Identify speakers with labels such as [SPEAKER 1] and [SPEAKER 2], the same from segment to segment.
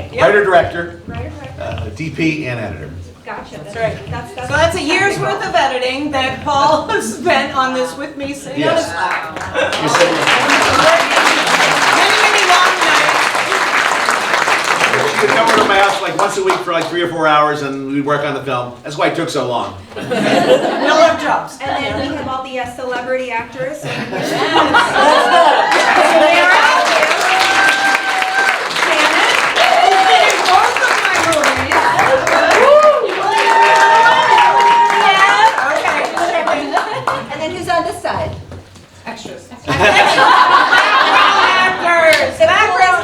[SPEAKER 1] Okay. Yep.
[SPEAKER 2] Writer-director,
[SPEAKER 3] Writer-director.
[SPEAKER 2] DP, and editor.
[SPEAKER 3] Gotcha.
[SPEAKER 1] That's right.
[SPEAKER 3] That's
[SPEAKER 1] So that's a year's worth of editing that Paul has spent on this with me sitting on his
[SPEAKER 2] Yes.
[SPEAKER 1] lap.
[SPEAKER 2] You said-
[SPEAKER 1] Many, many long nights.
[SPEAKER 2] She would come over to my house like once a week for like 3 or 4 hours, and we'd work on the film. That's why it took so long.
[SPEAKER 1] We'll have jobs.
[SPEAKER 3] And then we have all the celebrity actors. And then who's on this side?
[SPEAKER 1] Extras.
[SPEAKER 3] The coolest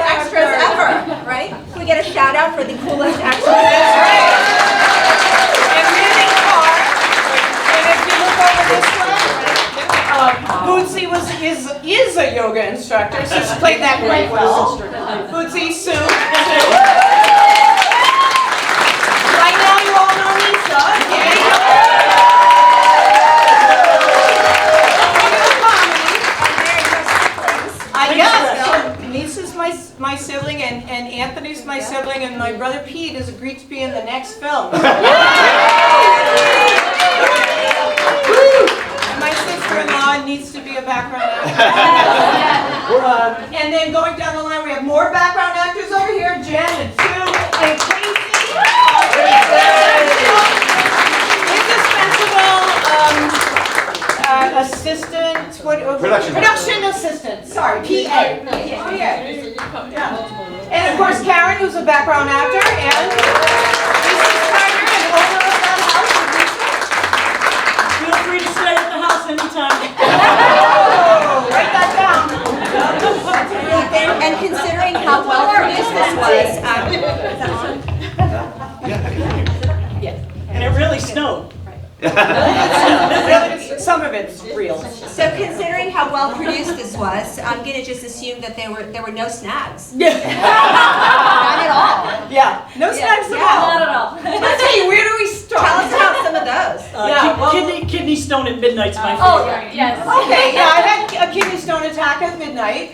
[SPEAKER 3] extras ever, right? Can we get a shout out for the coolest extras?
[SPEAKER 1] That's right. And moving car. And if you look over this way, Bootsy is a yoga instructor, so she's played that quite well. Bootsy, Sue. Right now you all know Lisa. Yes, Lisa's my sibling, and Anthony's my sibling, and my brother Pete has agreed to be in the next film. And my sister-in-law needs to be a background actor. And then going down the line, we have more background actors over here, Jen and Sue and Casey. Indispensable assistant, production assistant, sorry, PA. Yeah. And of course Karen, who's a background actor, and Lisa's partner and owner of that house.
[SPEAKER 4] Feel free to stay at the house anytime.
[SPEAKER 1] Oh, write that down.
[SPEAKER 3] And considering how well produced this was,
[SPEAKER 4] And it really snowed.
[SPEAKER 1] Some of it's real.
[SPEAKER 3] so considering how well produced this was, I'm gonna just assume that there were no snags.
[SPEAKER 1] Yeah.
[SPEAKER 3] Not at all.
[SPEAKER 1] Yeah. No snags at all.
[SPEAKER 3] Not at all.
[SPEAKER 1] Let's see, where do we start?
[SPEAKER 3] Tell us about some of those.
[SPEAKER 1] Yeah, well-
[SPEAKER 4] Kidney stone at midnight's my favorite.
[SPEAKER 5] Oh, right, yes.
[SPEAKER 1] Okay, yeah, I had a kidney stone attack at midnight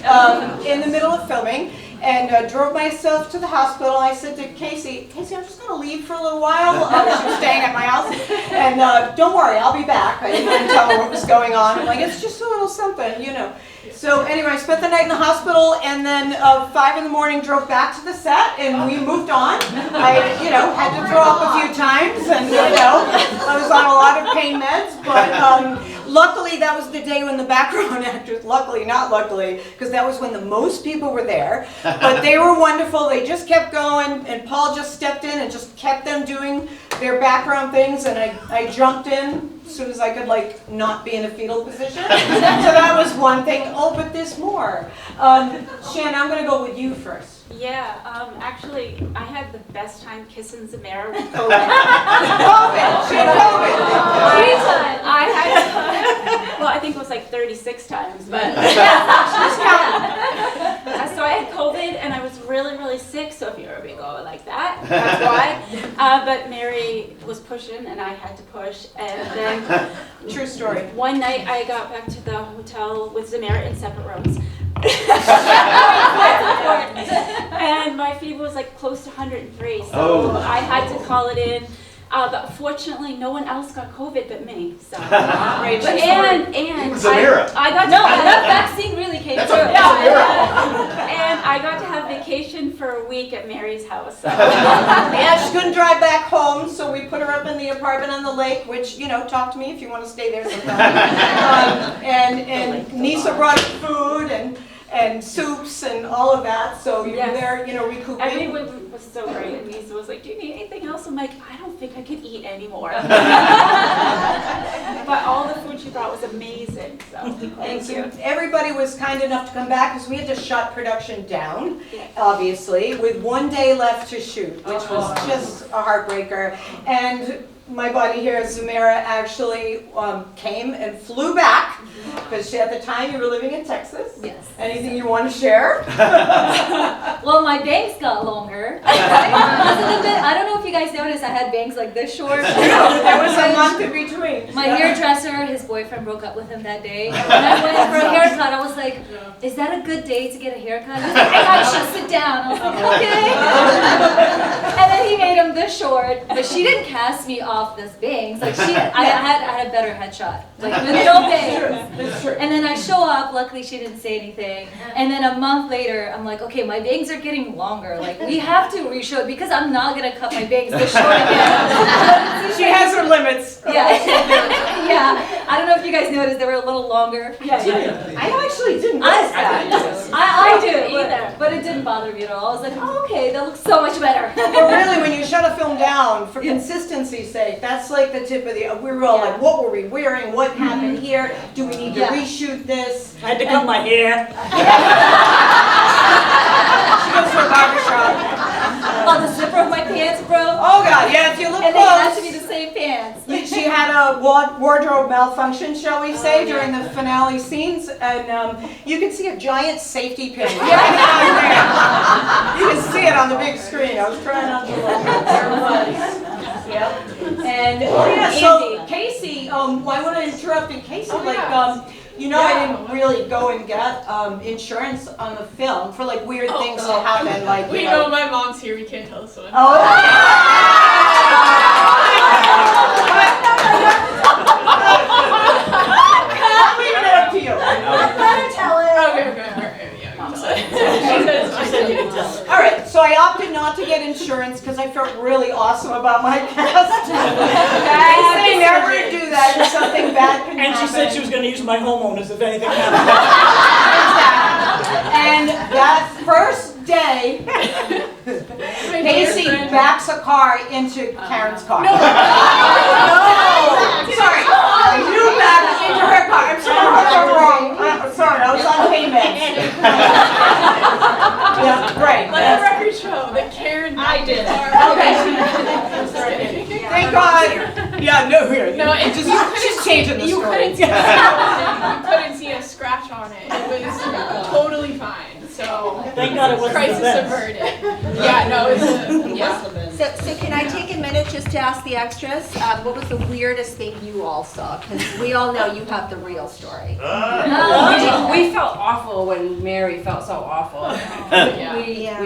[SPEAKER 1] in the middle of filming, and drove myself to the hospital. I said to Casey, I'm just going to leave for a little while. She was staying at my house, and don't worry, I'll be back. I didn't tell her what was going on. I'm like, it's just a little something, you know. So anyway, I spent the night in the hospital, and then 5 in the morning drove back to the set, and we moved on. I, had to throw up a few times, and I was on a lot of pain meds, but luckily that was the day when the background actors, luckily, not luckily, because that was when the most people were there, but they were wonderful. They just kept going, and Paul just stepped in and just kept them doing their background things, and I jumped in as soon as I could, not be in a fetal position. So that was one thing. Oh, but there's more. Shannon, I'm going to go with you first.
[SPEAKER 5] Yeah, actually, I had the best time kissing Zamira with COVID.
[SPEAKER 1] COVID! She had COVID!
[SPEAKER 5] I had, well, I think it was like 36 times, but. So I had COVID and I was really, really sick, so if you ever go like that, that's why. But Mary was pushing and I had to push, and then.
[SPEAKER 1] True story.
[SPEAKER 5] One night I got back to the hotel with Zamira in separate rooms. And my fever was like close to 103, so I had to call it in. But fortunately, no one else got COVID but me. So, and
[SPEAKER 2] Zamira.
[SPEAKER 5] I got to that vaccine really came through. And I got to have vacation for a week at Mary's house. So.
[SPEAKER 1] Yeah, she couldn't drive back home, so we put her up in the apartment on the lake, which, talk to me if you want to stay there sometime. And Nisa brought us food and soups and all of that, so you were there, recouping.
[SPEAKER 5] Everyone was so great, and Nisa was like, do you need anything else? I'm like, I don't think I could eat anymore. But all the food she brought was amazing, so thank you.
[SPEAKER 1] Everybody was kind enough to come back, because we had to shut production down, obviously, with 1 day left to shoot, which was just a heartbreaker. And my buddy here, Zamira, actually came and flew back, because at the time you were living in Texas.
[SPEAKER 6] Yes.
[SPEAKER 1] Anything you want to share?
[SPEAKER 6] Well, my bangs got longer. I don't know if you guys guys notice I had bangs like this short?
[SPEAKER 1] There was a month in between.
[SPEAKER 6] My hairdresser, his boyfriend broke up with him that day. And when I went for a haircut, I was like, is that a good day to get a haircut? He was like, I got you, sit down. I was like, okay. And then he made him this short, but she didn't cast me off this bangs. Like I had a better headshot, like with no bangs. And then I show up, luckily she didn't say anything. And then a month later, I'm like, okay, my bangs are getting longer. Like we have to reshoot because I'm not gonna cut my bangs this short again.
[SPEAKER 1] She has her limits.
[SPEAKER 6] Yeah. Yeah. I don't know if you guys noticed they were a little longer.
[SPEAKER 1] Yeah. I actually didn't notice that.
[SPEAKER 6] I do, but it didn't bother me at all. I was like, oh, okay, that looks so much better.
[SPEAKER 1] But really, when you shut a film down, for consistency's sake, that's like the tip of the, we were all like, what were we wearing? What happened here? Do we need to reshoot this?
[SPEAKER 4] I had to cut my hair.
[SPEAKER 1] She goes to a barbershop.
[SPEAKER 6] Oh, the zipper of my pants broke.
[SPEAKER 1] Oh God, yeah, if you look
[SPEAKER 6] And they had to
[SPEAKER 1] close.
[SPEAKER 6] be the same pants.
[SPEAKER 1] She had a wardrobe malfunction, shall we say, during the finale scenes, and you can see a giant safety pin. You can see it on the big screen. I was trying not to look, but there it was. Yep. And so Casey, I want to interrupt. And Casey, you know, I didn't really go and get insurance on the film for like weird things to happen. Like
[SPEAKER 7] we know my mom's here. We can't tell this one.
[SPEAKER 1] Oh. I'll leave it up to you.
[SPEAKER 6] Better tell it.
[SPEAKER 7] Okay. Yeah. Mom said. She said you can tell.
[SPEAKER 1] All right, so I opted not to get insurance because I felt really awesome about my cast. I never do that if something bad can happen.
[SPEAKER 4] And she said she was going to use my homeowners if anything happened.
[SPEAKER 1] And that first day, Casey backs a car into Karen's car. No. Sorry. You backed into her car. I'm sorry, I'm wrong. Sorry, I was on payment. Yeah, great.
[SPEAKER 7] Let the record show that Karen. I did.
[SPEAKER 1] Okay. Thank God. Yeah, no, here.
[SPEAKER 7] No, it's just
[SPEAKER 1] she's changing the story.
[SPEAKER 7] You couldn't see a scratch on it. It was totally fine. So
[SPEAKER 4] Thank God it wasn't
[SPEAKER 7] crisis
[SPEAKER 4] the best.
[SPEAKER 7] averted. Yeah, no, it's yeah.
[SPEAKER 3] So can I take a minute just to ask the extras, what was the weirdest thing you all saw? Because we all know you have the real story.
[SPEAKER 8] We felt awful when Mary felt so awful.
[SPEAKER 7] Yeah.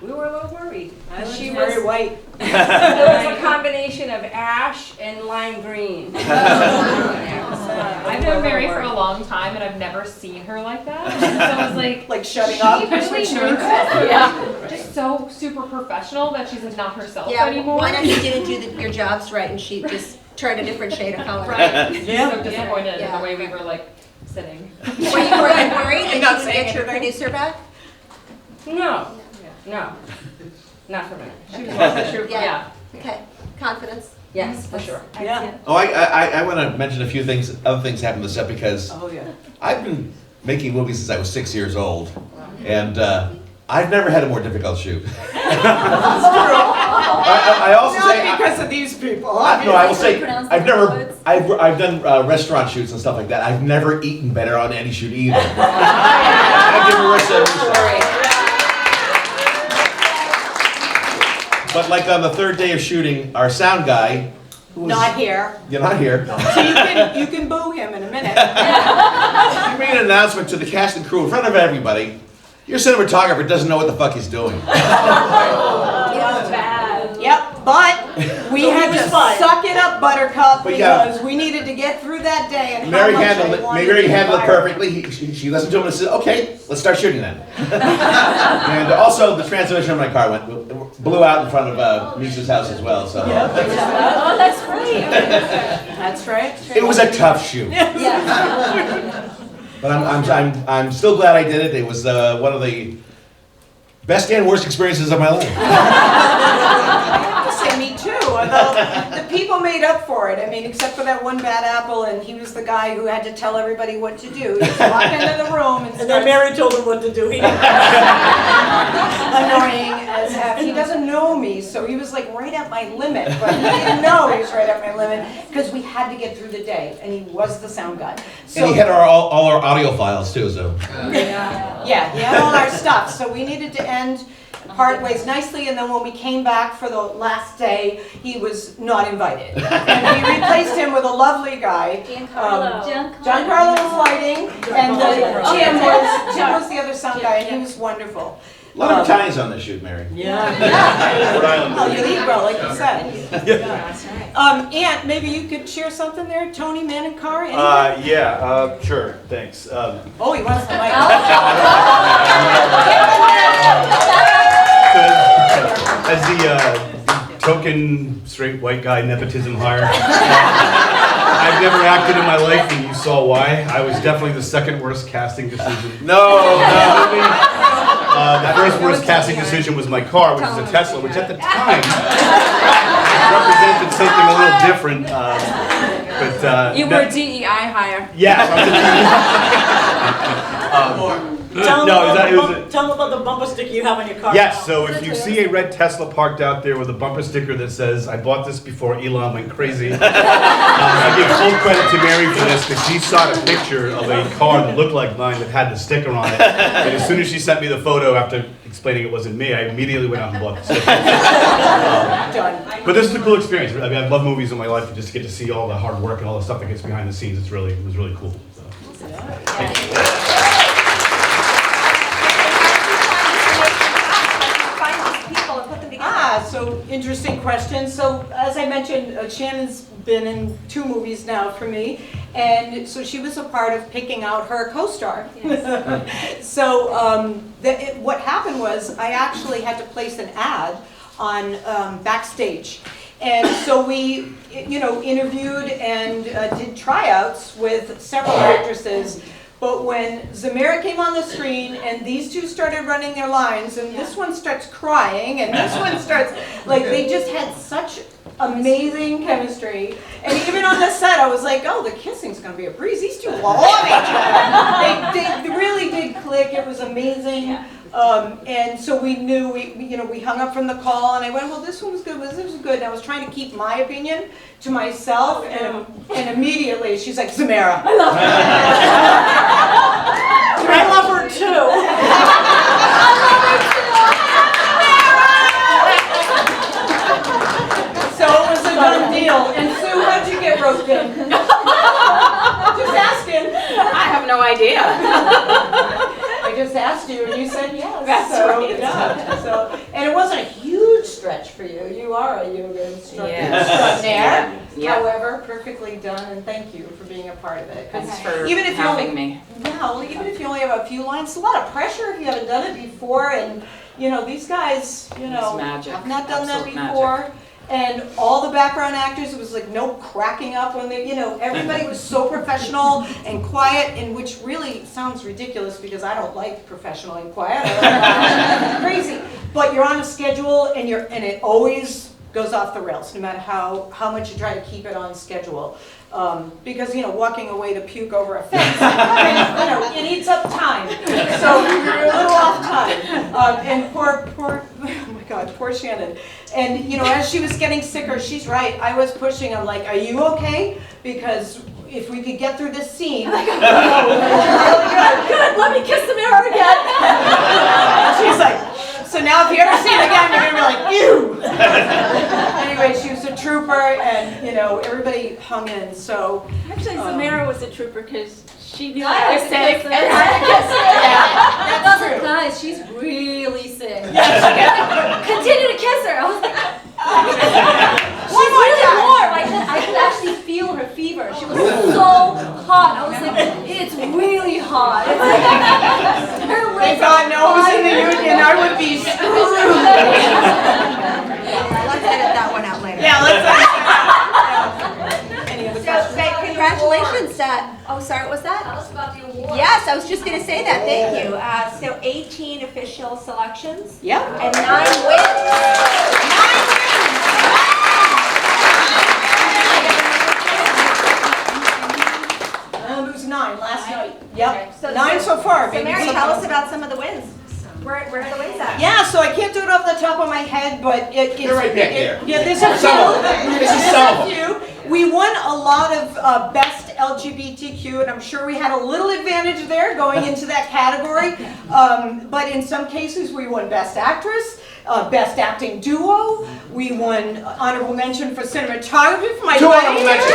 [SPEAKER 8] We were a little worried.
[SPEAKER 1] She was very white.
[SPEAKER 8] There was a combination of ash and lime green.
[SPEAKER 9] I've known Mary for a long time and I've never seen her like that. So I was like
[SPEAKER 1] shutting up.
[SPEAKER 9] really nervous. Yeah. Just so super professional that she's not herself anymore.
[SPEAKER 3] One of you didn't do your jobs right and she just turned a different shade of color.
[SPEAKER 9] Right. So disappointed in the way we were like sitting.
[SPEAKER 3] Were you worried that you would get your producer back?
[SPEAKER 8] No, not for me.
[SPEAKER 3] Yeah. Okay, confidence.
[SPEAKER 8] Yes, for sure.
[SPEAKER 1] Yeah.
[SPEAKER 2] Oh, I want to mention a few things, other things happened on the set because I've been making movies since I was 6 years old, and I've never had a more difficult shoot. I also
[SPEAKER 1] Not
[SPEAKER 2] say
[SPEAKER 1] because of these people.
[SPEAKER 2] no, I will say I've done restaurant shoots and stuff like that. I've never eaten better on any shoot either. I give Marissa a But like on the third day of shooting, our sound guy, who was
[SPEAKER 1] Not here.
[SPEAKER 2] You're not here.
[SPEAKER 1] So you can boo him in a minute.
[SPEAKER 2] He made an announcement to the cast and crew in front of everybody. Your cinematographer doesn't know what the fuck he's doing.
[SPEAKER 1] Yep, but we had to suck it up, Buttercup, because we needed to get through that day. And
[SPEAKER 2] Mary handled it perfectly. She listened to him and said, "Okay, let's start shooting then." And also, the transmission of my car blew out in front of Misa's house as well. So.
[SPEAKER 5] Oh, that's right.
[SPEAKER 1] That's right.
[SPEAKER 2] It was a tough shoot. But I'm still glad I did it. It was one of the best and worst experiences of my life.
[SPEAKER 1] I have to say, me too. Although the people made up for it. I mean, except for that one bad apple, and he was the guy who had to tell everybody what to do. He just walked into the room and
[SPEAKER 4] then Mary told him what to do.
[SPEAKER 1] Annoying as F. He doesn't know me, so he was like right at my limit. But he didn't know he was right at my limit because we had to get through the day, and he was the sound guy. So,
[SPEAKER 2] And he had all our audio files too. So.
[SPEAKER 1] Yeah, he had all our stuff. So we needed to end part ways nicely, and then when we came back for the last day, he was not invited. And we replaced him with a lovely guy. Giancarlo was lighting, and Tim was the other sound guy, and he was wonderful.
[SPEAKER 2] A lot of Italians on this shoot, Mary.
[SPEAKER 4] Yeah.
[SPEAKER 2] Rhode Island.
[SPEAKER 1] Oh, you eat well, like you said. Aunt, maybe you could share something there? Tony, man and car?
[SPEAKER 10] Yeah, sure, thanks.
[SPEAKER 1] Oh, he wants the mic.
[SPEAKER 10] As the token straight white guy nepotism hire, I've never acted in my life, and you saw why. I was definitely the second worst casting decision.
[SPEAKER 2] No.
[SPEAKER 10] The first worst casting decision was my car, which is a Tesla, which at the time represented something a little different. But
[SPEAKER 8] You were a DEI hire.
[SPEAKER 10] yeah.
[SPEAKER 4] Tell them
[SPEAKER 10] No,
[SPEAKER 4] about the bumper sticker you have on your car.
[SPEAKER 10] Yes, so if you see a red Tesla parked out there with a bumper sticker that says, "I bought this before Elon went crazy," I give full credit to Mary for this, because she saw a picture of a car that looked like mine that had the sticker on it. And as soon as she sent me the photo after explaining it wasn't me, I immediately went out and bought the sticker. But this is a cool experience. I mean, I love movies in my life, and just to get to see all the hard work and all the stuff that gets behind the scenes, it was really cool. So, thank you.
[SPEAKER 1] So interesting question. So as I mentioned, Shannon's been in 2 movies now for me, and so she was a part of picking out her co-star. Yes. So what happened was I actually had to place an ad on Backstage. And so we, interviewed and did tryouts with several actresses. But when Zamira came on the screen and these two started running their lines, and this one starts crying and this one starts, they just had such amazing chemistry. And even on the set, I was like, oh, the kissing's gonna be a breeze. These two love each other. They really did click. It was amazing. And so we knew, we hung up from the call, and I went, well, this one was good, this was good. And I was trying to keep my opinion to myself, and immediately she's like, Zamira, I love her.
[SPEAKER 4] I love her too.
[SPEAKER 1] So it was a done deal. And Sue, how'd you get roped in? Just asking.
[SPEAKER 8] I have no idea.
[SPEAKER 1] I just asked you, and you said yes.
[SPEAKER 8] That's right.
[SPEAKER 1] Yeah. So, and it wasn't a huge stretch for you. You are a yoga instructor
[SPEAKER 8] Yes.
[SPEAKER 1] extraordinaire.
[SPEAKER 8] Yeah.
[SPEAKER 1] However, perfectly done, and thank you for being a part of it. 'Cause
[SPEAKER 8] Thanks for
[SPEAKER 1] even if
[SPEAKER 8] having me.
[SPEAKER 1] Yeah, well, even if you only have a few lines, it's a lot of pressure if you haven't done it before, and these guys,
[SPEAKER 8] It's magic.
[SPEAKER 1] have not done that
[SPEAKER 8] Absolute
[SPEAKER 1] before.
[SPEAKER 8] magic.
[SPEAKER 1] And all the background actors, it was like no cracking up when they, everybody was so professional and quiet, and which really sounds ridiculous because I don't like professional and quiet. It's crazy. But you're on a schedule, and it always goes off the rails, no matter how much you try to keep it on schedule. Because walking away to puke over a fence, it eats up time. So you're a little off time. And poor, oh my God, poor Shannon. And as she was getting sicker, she's right. I was pushing. I'm like, are you okay? Because if we could get through this scene, really good. Let me kiss the mirror again. She's like, so now if you ever see it again, you're gonna be like, ew. Anyway, she was a trooper, and everybody hung in. So
[SPEAKER 5] Actually, Zamira was a trooper because she knew
[SPEAKER 6] I
[SPEAKER 5] how to
[SPEAKER 6] was
[SPEAKER 5] say
[SPEAKER 6] sick.
[SPEAKER 5] it.
[SPEAKER 1] yeah, that's true.
[SPEAKER 6] Guys, she's really sick. Continue to kiss her. I was like, she's really warm. I could actually feel her fever. She was so hot. I was like, it's really hot.
[SPEAKER 1] Thank God no one was in the union. I would be screwed.
[SPEAKER 3] Let's edit that one out later.
[SPEAKER 1] Yeah, let's. Any other questions?
[SPEAKER 3] Congratulations, oh, sorry, what was that?
[SPEAKER 6] Tell us about the award.
[SPEAKER 3] Yes, I was just going to say that. Thank you. So 18 official selections.
[SPEAKER 1] Yep.
[SPEAKER 3] And 9 wins. 9 wins.
[SPEAKER 1] It was 9 last night. Yep.
[SPEAKER 3] Okay, so
[SPEAKER 1] 9 so far.
[SPEAKER 3] So
[SPEAKER 1] Maybe
[SPEAKER 3] Mary,
[SPEAKER 1] something
[SPEAKER 3] tell us
[SPEAKER 1] else.
[SPEAKER 3] about some of the wins. Where are the wins at?
[SPEAKER 1] Yeah, so I can't do it off the top of my head, but
[SPEAKER 2] They're right back there.
[SPEAKER 1] Yeah, there's a few. There's a few. We won a lot of best LGBTQ, and I'm sure we had a little advantage there going into that category. But in some cases, we won best actress. Best Acting Duo. We won honorable mention for cinematography for my
[SPEAKER 2] 2 honorable mentions.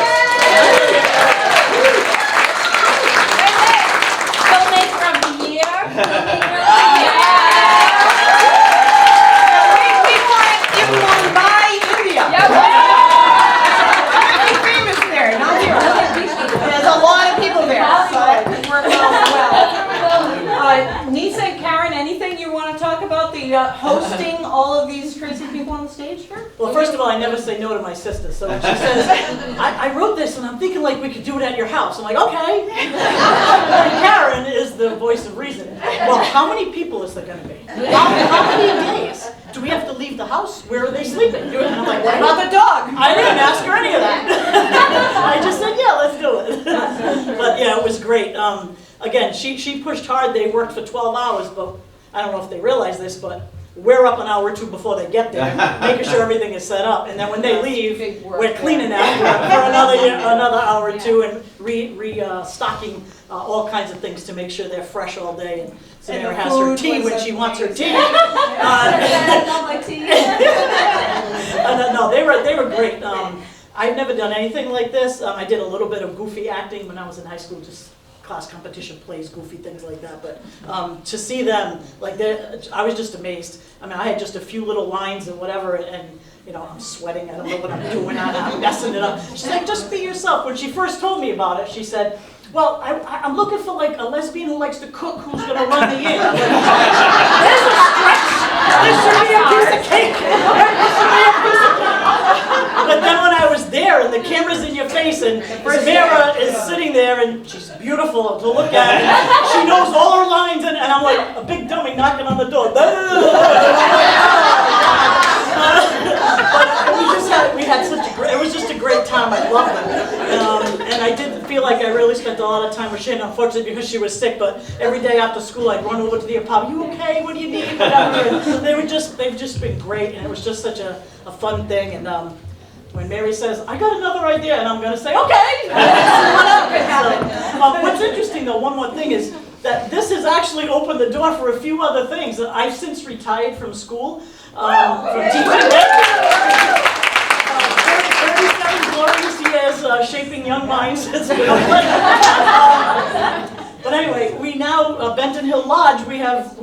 [SPEAKER 5] Filmmaker of the year.
[SPEAKER 1] We won by India. Very famous there, not here. There's a lot of people there, so it worked out well. Nisa and Karen, anything you want to talk about the hosting all of these crazy people on the stage here?
[SPEAKER 4] Well, first of all, I never say no to my sister. So when she says, I wrote this and I'm thinking like we could do it at your house. I'm like, okay. And Karen is the voice of reason. Well, how many people is there going to be? How many days do we have to leave the house? Where are they sleeping? And I'm like,
[SPEAKER 1] What about the dog?
[SPEAKER 4] I didn't ask her any of that. I just said, yeah, let's do it. But yeah, it was great. Again, she pushed hard. They worked for 12 hours, but I don't know if they realize this, but we're up an hour or two before they get there, making sure everything is set up. And then when they leave, we're cleaning after for another hour or two and restocking all kinds of things to make sure they're fresh all day. And Samara has her tea when she wants her tea. No, they were great. I've never done anything like this. I did a little bit of goofy acting when I was in high school, just class competition plays, goofy things like that. But to see them, like, I was just amazed. I mean, I had just a few little lines and whatever, and you know, I'm sweating. I don't know what I'm doing. I'm messing it up. She's like, just be yourself. When she first told me about it, she said, well, I'm looking for like a lesbian who likes to cook, who's going to run the inn. I'm like, there's a stretch. There should be a piece of cake. But then when I was there and the camera's in your face and Samara is sitting there and she's beautiful to look at and she knows all her lines and I'm like a big dummy knocking on the door. But we had such a great, it was just a great time. I loved it. And I did feel like I really spent a lot of time with Shannon, unfortunately because she was sick, but every day after school I'd run over to the apartment, you okay, what do you need, whatever. And they've just been great and it was just such a fun thing. And when Mary says, I got another idea, and I'm going to say, okay. What's interesting though, one more thing is that this has actually opened the door for a few other things. I've since retired from school, from teaching. 37 glorious years shaping young minds. It's been a pleasure. But anyway, we now, Benton Hill Lodge, we have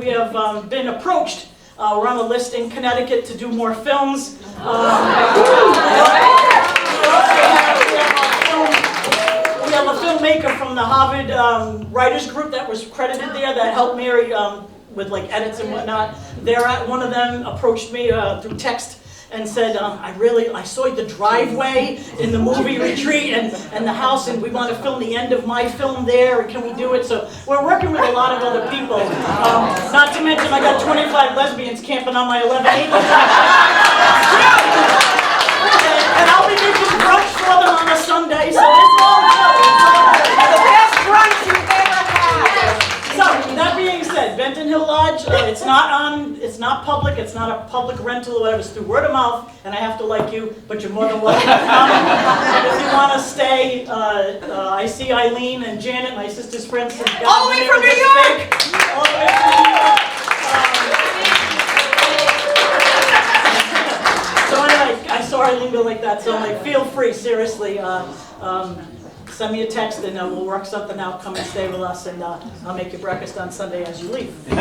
[SPEAKER 4] been approached. We're on a list in Connecticut to do more films. We have a filmmaker from the Harvard Writers Group that was credited there that helped Mary with like edits and whatnot. One of them approached me through text and said, I saw the driveway in the movie Retreat and the house, and we want to film the end of my film there, can we do it? So we're working with a lot of other people. Not to mention I got 25 lesbians camping on my 11 acres. And I'll be making brunch for them on a Sunday, so it's all good.
[SPEAKER 1] The best brunch you've ever had.
[SPEAKER 4] So, that being said, Benton Hill Lodge, it's not public, it's not a public rental or whatever, it's through word of mouth, and I have to like you, but you're more than welcome to come. If you want to stay, I see Eileen and Janet, my sister's friends.
[SPEAKER 1] All the way from New York!
[SPEAKER 4] All the way from New York. So anyway, I saw Eileen go like that, so I'm like, feel free, seriously. Send me a text and we'll work something out. Come and stay with us, and I'll make you breakfast on Sunday as you leave. But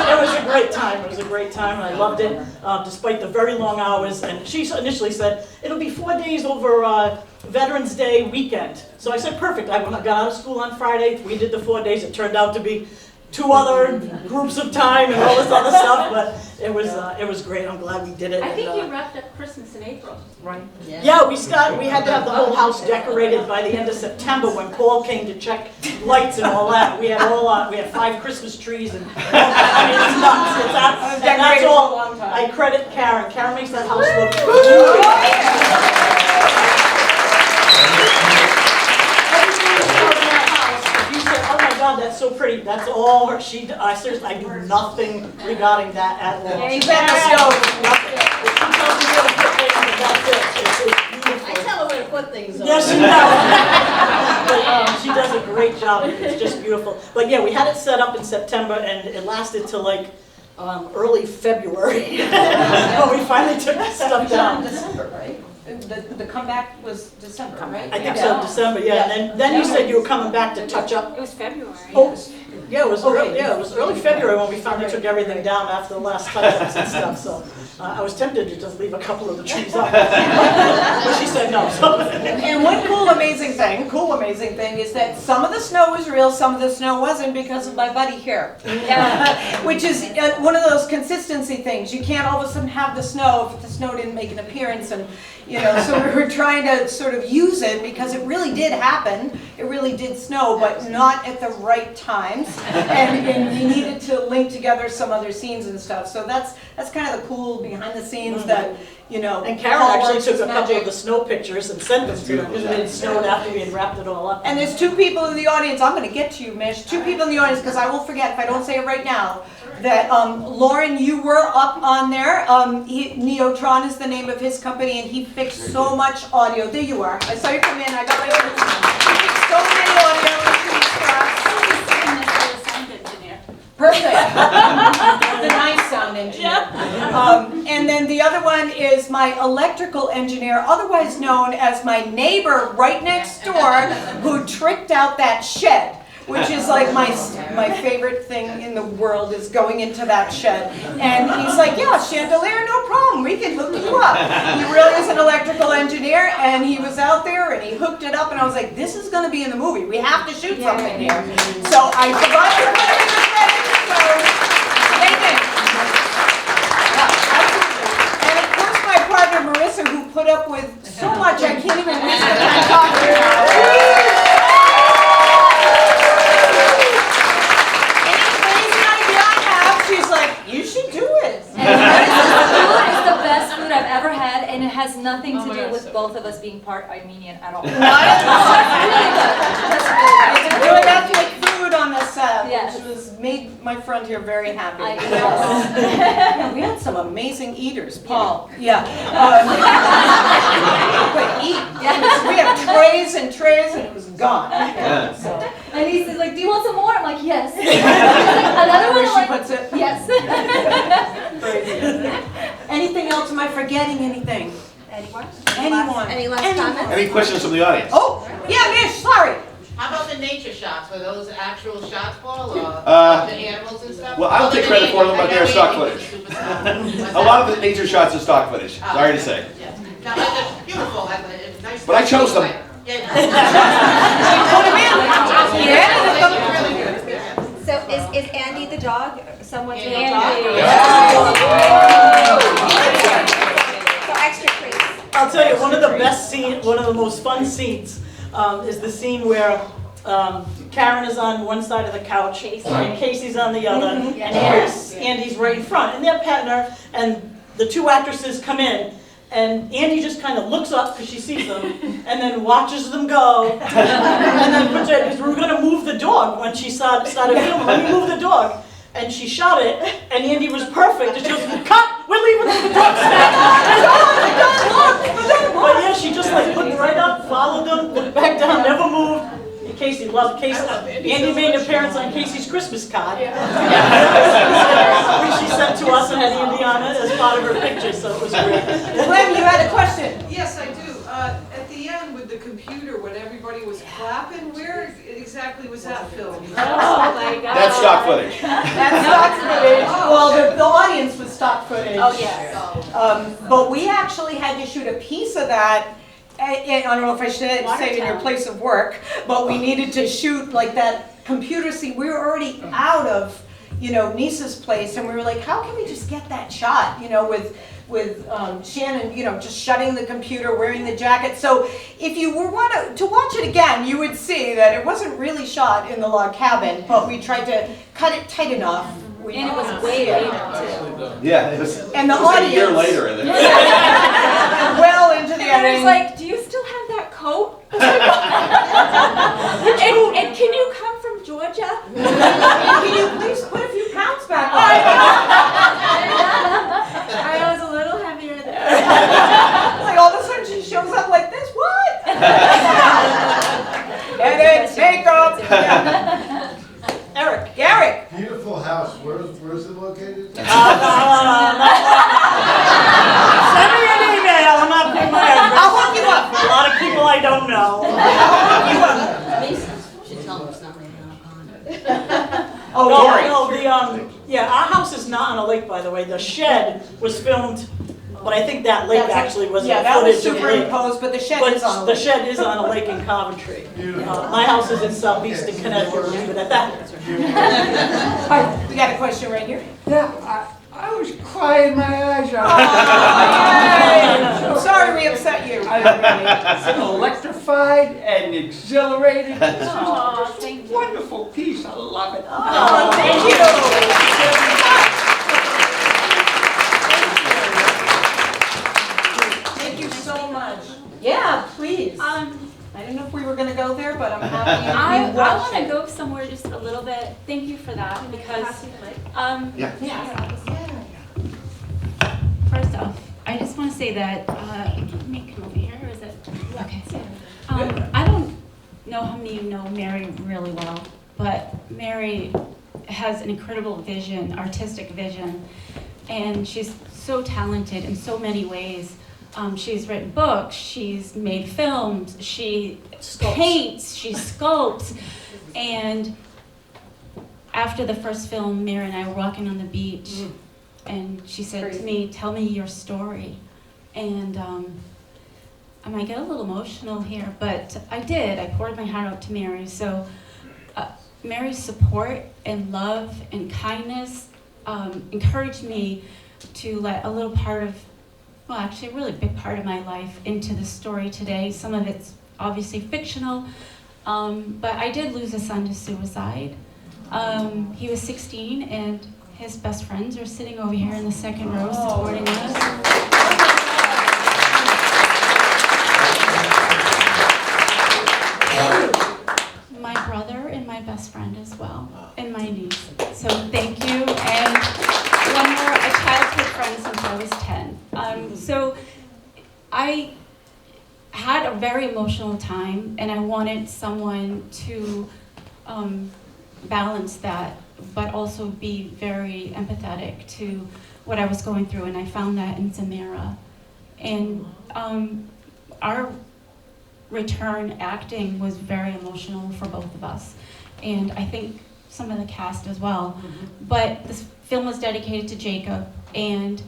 [SPEAKER 4] it was a great time. It was a great time, and I loved it, despite the very long hours. And she initially said, it'll be 4 days over Veterans Day weekend. So I said, perfect. I got out of school on Friday. We did the 4 days. It turned out to be 2 other groups of time and all this other stuff, but it was great. I'm glad we did it.
[SPEAKER 5] I think you wrapped up Christmas in April, right?
[SPEAKER 4] Yeah, we had to have the whole house decorated by the end of September when Paul came to check lights and all that. We had 5 Christmas trees and I mean it's nuts. And that's all. I credit Karen. Karen makes that house look beautiful. God, that's so pretty. That's all her. Seriously, I do nothing regarding that at all.
[SPEAKER 1] She's at the stove.
[SPEAKER 4] Nothing. She tells me where to put things, and that's it. It's beautiful.
[SPEAKER 3] I tell her where to put things on.
[SPEAKER 4] Yes, she does. But she does a great job. It's just beautiful. But yeah, we had it set up in September, and it lasted till like early February. When we finally took the stuff down.
[SPEAKER 1] December, right? The comeback was December, right?
[SPEAKER 4] I think so, December, yeah, and then you said you were coming back to touch up.
[SPEAKER 5] It was February.
[SPEAKER 4] Oh, yeah, it was early February when we finally took everything down after the last touch-ups and stuff, so I was tempted to just leave a couple of the trees up. But she said no, so.
[SPEAKER 1] And one cool amazing thing is that some of the snow was real, some of the snow wasn't because of my buddy here. Which is one of those consistency things. You can't all of a sudden have the snow if the snow didn't make an appearance, and so we were trying to sort of use it because it really did happen. It really did snow, but not at the right times. And you needed to link together some other scenes and stuff. So that's kind of the cool behind the scenes that,
[SPEAKER 4] And Karen actually took a couple of the snow pictures and sent them to them because it had snowed after we had wrapped it all up.
[SPEAKER 1] And there's two people in the audience, I'm going to get to you, Mish, two people in the audience, because I will forget if I don't say it right now, that Lauren, you were up on there. Neotron is the name of his company, and he fixed so much audio. There you are. I saw you come in. I got my He fixed so many audio issues for us. Perfect. The nice sound engineer. And then the other one is my electrical engineer, otherwise known as my neighbor right next door, who tricked out that shed, which is like my favorite thing in the world is going into that shed. And he's like, yeah, chandelier, no problem, we can hook you up. He really is an electrical engineer, and he was out there and he hooked it up, and I was like, this is going to be in the movie. We have to shoot something here. So I provided everything ready. So, amen. Yeah, absolutely. And of course my partner Marissa, who put up with so much, I can't even waste the time talking about it. She's like, you should do it.
[SPEAKER 6] And food is the best food I've ever had, and it has nothing to do with both of us being part Armenian at all.
[SPEAKER 1] It's really ethnic food on the set,
[SPEAKER 6] Yes.
[SPEAKER 1] which made my friend here very happy.
[SPEAKER 6] I
[SPEAKER 1] We had some amazing eaters, Paul. Yeah. But eat. We had trays and trays, and it was gone. So.
[SPEAKER 6] And he's like, do you want some more? I'm like, yes. Another one,
[SPEAKER 1] Where she puts it.
[SPEAKER 6] yes.
[SPEAKER 1] Anything else? Am I forgetting anything?
[SPEAKER 3] Anyone?
[SPEAKER 1] Anyone?
[SPEAKER 3] Any last comments?
[SPEAKER 2] Any questions from the audience?
[SPEAKER 1] Oh, yeah, Mish, sorry.
[SPEAKER 11] How about the nature shots? Were those actual shots, Paul, or the animals and stuff?
[SPEAKER 2] Well, I don't take credit for them, but they're stock footage. A lot of the nature shots are stock footage, sorry to say.
[SPEAKER 11] Yeah. No, it's beautiful. It's nice.
[SPEAKER 2] But I chose them.
[SPEAKER 11] Yeah.
[SPEAKER 1] Put him in. Yeah.
[SPEAKER 11] Really good.
[SPEAKER 3] So is Andy the dog? Someone's
[SPEAKER 11] Andy.
[SPEAKER 3] little dog?
[SPEAKER 11] Yeah.
[SPEAKER 3] So extra treats.
[SPEAKER 4] I'll tell you, one of the best scenes, one of the most fun scenes is the scene where Karen is on one side of the couch and Casey's on the other, and Andy's right in front. And they're petting her, and the two actresses come in, and Andy just kind of looks up because she sees them, and then watches them go, and then puts her, because we were going to move the dog when she started filming. Let me move the dog. And she shot it, and Andy was perfect. And she goes, cut! We're leaving the dog But yeah, she just like looked right up, followed them, looked back down, never moved. And Casey loved Casey. Andy made an appearance on Casey's Christmas card. Which she sent to us and had Andy on it as part of her picture, so it was great.
[SPEAKER 1] Glenn, you had a question.
[SPEAKER 12] Yes, I do. At the end with the computer, when everybody was clapping, where exactly was that filmed?
[SPEAKER 5] Oh my God.
[SPEAKER 2] That's stock footage.
[SPEAKER 1] That's stock footage. Well, the audience was stock footage.
[SPEAKER 5] Oh, yes.
[SPEAKER 1] But we actually had to shoot a piece of that. I don't know if I should say it in your place of work, but we needed to shoot like that computer scene. We were already out of, Nisa's place, and we were like, how can we just get that shot, with Shannon, just shutting the computer, wearing the jacket. So if you were to watch it again, you would see that it wasn't really shot in the log cabin, but we tried to cut it tight enough.
[SPEAKER 5] And it was way later too.
[SPEAKER 2] Yeah, it was,
[SPEAKER 1] and the
[SPEAKER 2] it was like
[SPEAKER 1] audience,
[SPEAKER 2] a year later. And
[SPEAKER 1] well into the
[SPEAKER 5] And I was
[SPEAKER 1] editing.
[SPEAKER 5] like, do you still have that coat? and can you come from Georgia?
[SPEAKER 1] Can you please put a few pounds back on?
[SPEAKER 5] I was a little heavier there.
[SPEAKER 1] Like all of a sudden she shows up like this, what? Edit, makeup. Yeah. Eric.
[SPEAKER 13] Beautiful house. Where's it located?
[SPEAKER 2] That's
[SPEAKER 4] lake, by the way. The shed was filmed, but I think that lake actually was
[SPEAKER 1] Yeah, that was
[SPEAKER 4] footage of the lake.
[SPEAKER 1] superimposed, but the shed
[SPEAKER 4] But
[SPEAKER 1] is on a
[SPEAKER 4] the
[SPEAKER 1] lake.
[SPEAKER 4] shed is on a lake in Coventry. My house is in southeastern Connecticut, we'll leave it at that.
[SPEAKER 1] We got a question right here.
[SPEAKER 13] Yeah, I was crying my eyes out.
[SPEAKER 1] Oh, sorry we upset you.
[SPEAKER 13] It's electrified and exhilarated. This is
[SPEAKER 5] Aw,
[SPEAKER 13] just
[SPEAKER 5] thank
[SPEAKER 13] a
[SPEAKER 5] you.
[SPEAKER 13] wonderful piece. I love it.
[SPEAKER 1] Oh, thank you. Thank you so much. Yeah, please. I didn't know if we were going to go there, but I'm happy
[SPEAKER 5] I
[SPEAKER 1] you watched
[SPEAKER 5] want to
[SPEAKER 1] it.
[SPEAKER 5] go somewhere just a little bit. Thank you for that because
[SPEAKER 2] Yeah.
[SPEAKER 5] first off, I just want to say that let me come over here. Or is it okay? I don't know how many of you know Mary really well, but Mary has an incredible vision, artistic vision, and she's so talented in so many ways. She's written books, she's made films, she paints, she sculpts, and after the first film, Mary and I were walking on the beach, and she said to me, "Tell me your story," and I might get a little emotional here, but I did. I poured my heart out to Mary. So Mary's support and love and kindness encouraged me to let a little part of, well, actually a really big part of my life into the story today. Some of it's obviously fictional, but I did lose a son to suicide. He was 16 and his best friends are sitting over here in the second row supporting us. My brother and my best friend as well, and my niece. So thank you, and one more, a childhood friend since I was 10. So I had a very emotional time, and I wanted someone to balance that, but also be very empathetic to what I was going through, and I found that in Zamira. And our return acting was very emotional for both of us, and I think some of the cast as well. But this film was dedicated to Jacob, and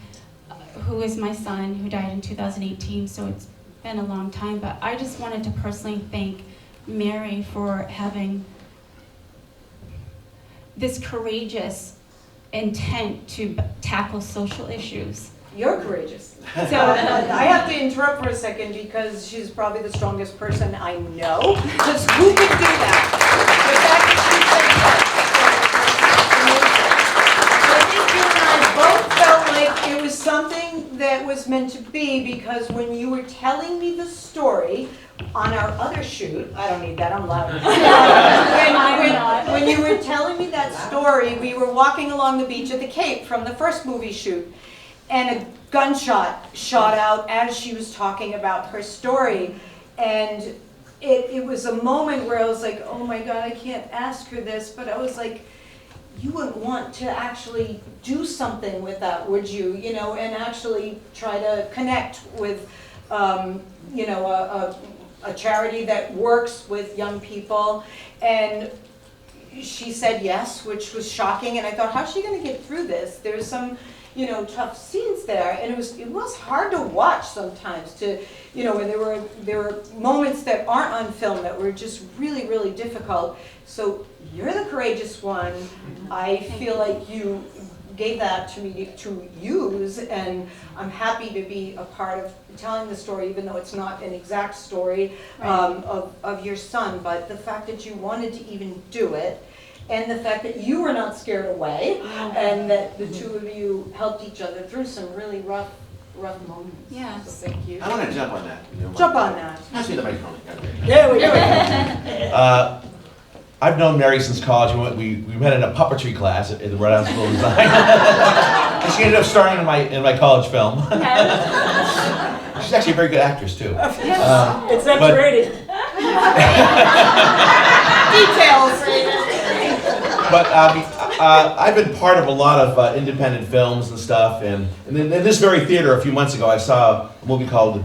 [SPEAKER 5] who is my son, who died in 2018, so it's been a long time. But I just wanted to personally thank Mary for having this courageous intent to tackle social issues.
[SPEAKER 1] You're courageous. So I have to interrupt for a second because she's probably the strongest person I know. Because who could do that? The fact that she said yes. So I think you and I both felt like it was something that was meant to be, because when you were telling me the story on our other shoot, I don't need that, I'm loud. When you were telling me that story, we were walking along the beach at the Cape from the first movie shoot, and a gunshot shot out as she was talking about her story. And it was a moment where I was like, oh my God, I can't ask her this, but I was like, you wouldn't want to actually do something with that, would you? You know, and actually try to connect with, you know, a charity that works with young people. And she said yes, which was shocking. And I thought, how's she going to get through this? There's some, you know, tough scenes there, and it was hard to watch sometimes. To, you know, and there were moments that aren't on film that were just really, really difficult. So you're the courageous one. I feel like you gave that to me to use, and I'm happy to be a part of telling the story, even though it's not an exact story of your son. But the fact that you wanted to even do it, and the fact that you were not scared away, and that the two of you helped each other through some really rough moments.
[SPEAKER 5] Yeah.
[SPEAKER 1] So thank you.
[SPEAKER 2] I want to jump on that.
[SPEAKER 1] Jump on that.
[SPEAKER 2] Pass me the microphone.
[SPEAKER 4] There we go.
[SPEAKER 2] I've known Mary since college. We met in a puppetry class at the Rhode Island School of Design. And she ended up starring in my college film. She's actually a very good actress too.
[SPEAKER 4] It's X-rated.
[SPEAKER 1] Details.
[SPEAKER 2] But I've been part of a lot of independent films and stuff, and in this very theater a few months ago I saw a movie called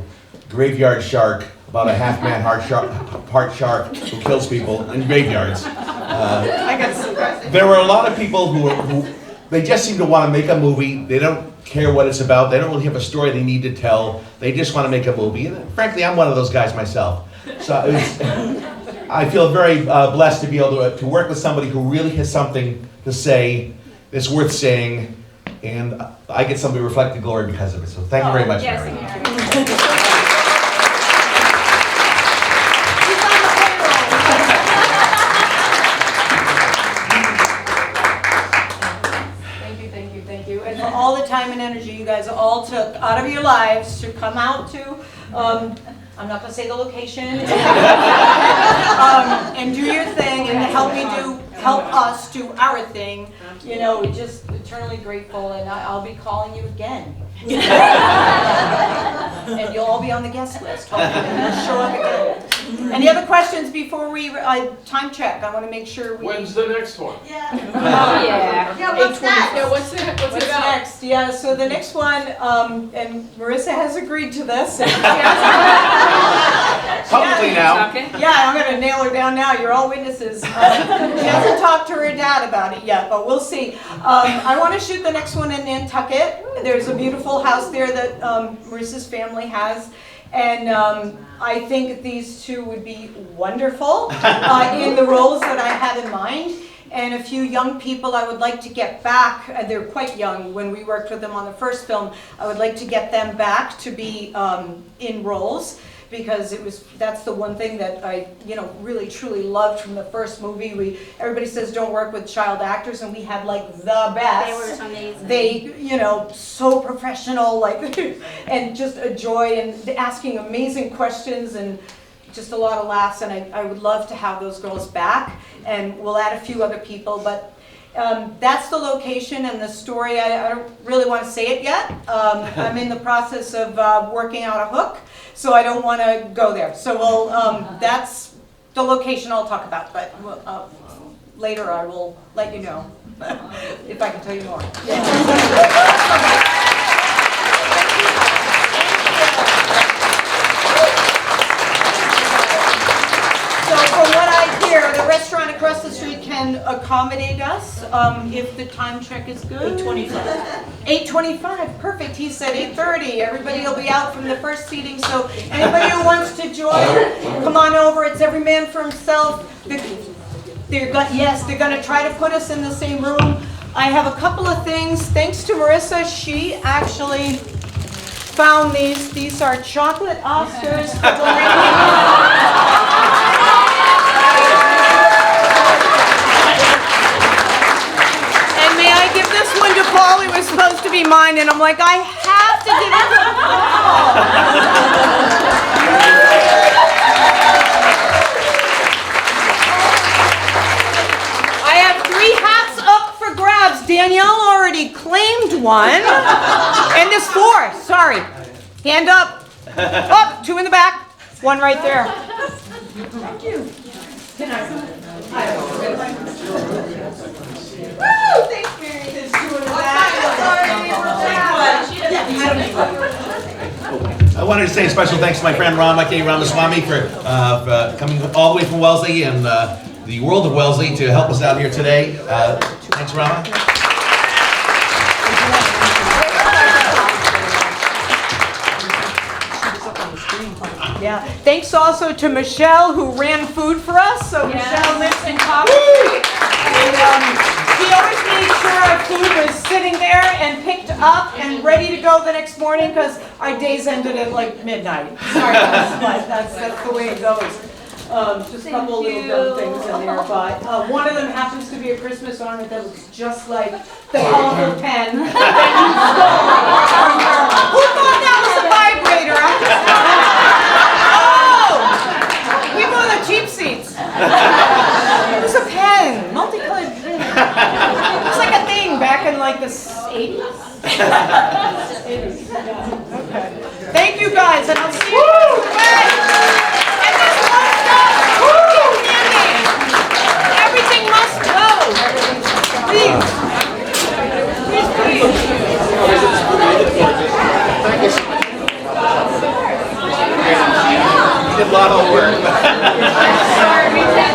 [SPEAKER 2] Graveyard Shark, about a half-man part shark who kills people in graveyards.
[SPEAKER 1] I got to see that.
[SPEAKER 2] There were a lot of people who they just seem to want to make a movie. They don't care what it's about. They don't really have a story they need to tell. They just want to make a movie. And frankly, I'm one of those guys myself. So I feel very blessed to be able to work with somebody who really has something to say that's worth saying, and I get some reflected glory because of it. So thank you very much,
[SPEAKER 5] Yes,
[SPEAKER 2] Mary.
[SPEAKER 5] Mary.
[SPEAKER 1] Thank you. And for all the time and energy you guys all took out of your lives to come out to, I'm not gonna say the location, and do your thing and help us do our thing. You know, we're just eternally grateful, and I'll be calling you again. And you'll all be on the guest list, hopefully, and you'll show up again. Any other questions before we, time check? I wanna make sure we.
[SPEAKER 14] When's the next one?
[SPEAKER 1] Yeah.
[SPEAKER 3] Oh, yeah.
[SPEAKER 1] Yeah, what's next?
[SPEAKER 7] Yeah, what's it about?
[SPEAKER 1] Next? Yeah, so the next one, and Marissa has agreed to this. And
[SPEAKER 2] Publicly now.
[SPEAKER 1] yeah, I'm gonna nail her down now. You're all witnesses. She hasn't talked to her dad about it yet, but we'll see. I want to shoot the next one in Nantucket. There's a beautiful house there that Marissa's family has. And I think these two would be wonderful in the roles that I have in mind. And a few young people I would like to get back. They're quite young when we worked with them on the first film. I would like to get them back to be in roles, because that's the one thing that I really truly loved from the first movie. Everybody says don't work with child actors, and we had like the best.
[SPEAKER 5] They were amazing.
[SPEAKER 1] They so professional, like and just a joy, and asking amazing questions, and just a lot of laughs. And I would love to have those girls back, and we'll add a few other people, but that's the location and the story. I don't really want to say it yet. I'm in the process of working out a hook, so I don't want to go there. So that's the location I'll talk about, but later I will let you know if I can tell you more. So from what I hear, the restaurant across the street can accommodate us if the time check is good.
[SPEAKER 4] 8:25.
[SPEAKER 1] 8:25, perfect. He said 8:30. Everybody will be out from the first seating, so anybody who wants to join, come on over. It's every man for himself. They're going to try to put us in the same room. I have a couple of things. Thanks to Marissa, she actually found these. These are chocolate Oscars for the And may I give this one to Paul? It was supposed to be mine, and I'm like, I have to give it to Paul. I have 3 hats up for grabs. Danielle already claimed one. And there's 4, sorry. Hand up. Up, 2 in the back. 1 right there. Thank you. Can I? Woo! Thanks, Mary. There's 2 in the back.
[SPEAKER 2] I wanted to say a special thanks to my friend Rama K. Ramaswamy for coming all the way from Wellesley and the world of Wellesley to help us out here today. Thanks, Rama.
[SPEAKER 1] Yeah. Thanks also to Michelle, who ran food for us. So Michelle lives in Coventry. And she always made sure our food was sitting there and picked up and ready to go the next morning, because our days ended at like midnight. Sorry, but that's the way it goes. Just a couple of little dumb things in there, but one of them happens to be a Christmas ornament that looks just like the colorful pen that you stole from her. Who thought that was a vibrator? Oh! We bought the cheap seats. It was a pen, multicolored pen. It was like a thing back in like the 80s. 80s. Yeah. Okay. Thank you guys, and I'll see you next week. Everything must go. Please. Please, please.
[SPEAKER 2] You did a lot of work.
[SPEAKER 1] Sorry, we can't.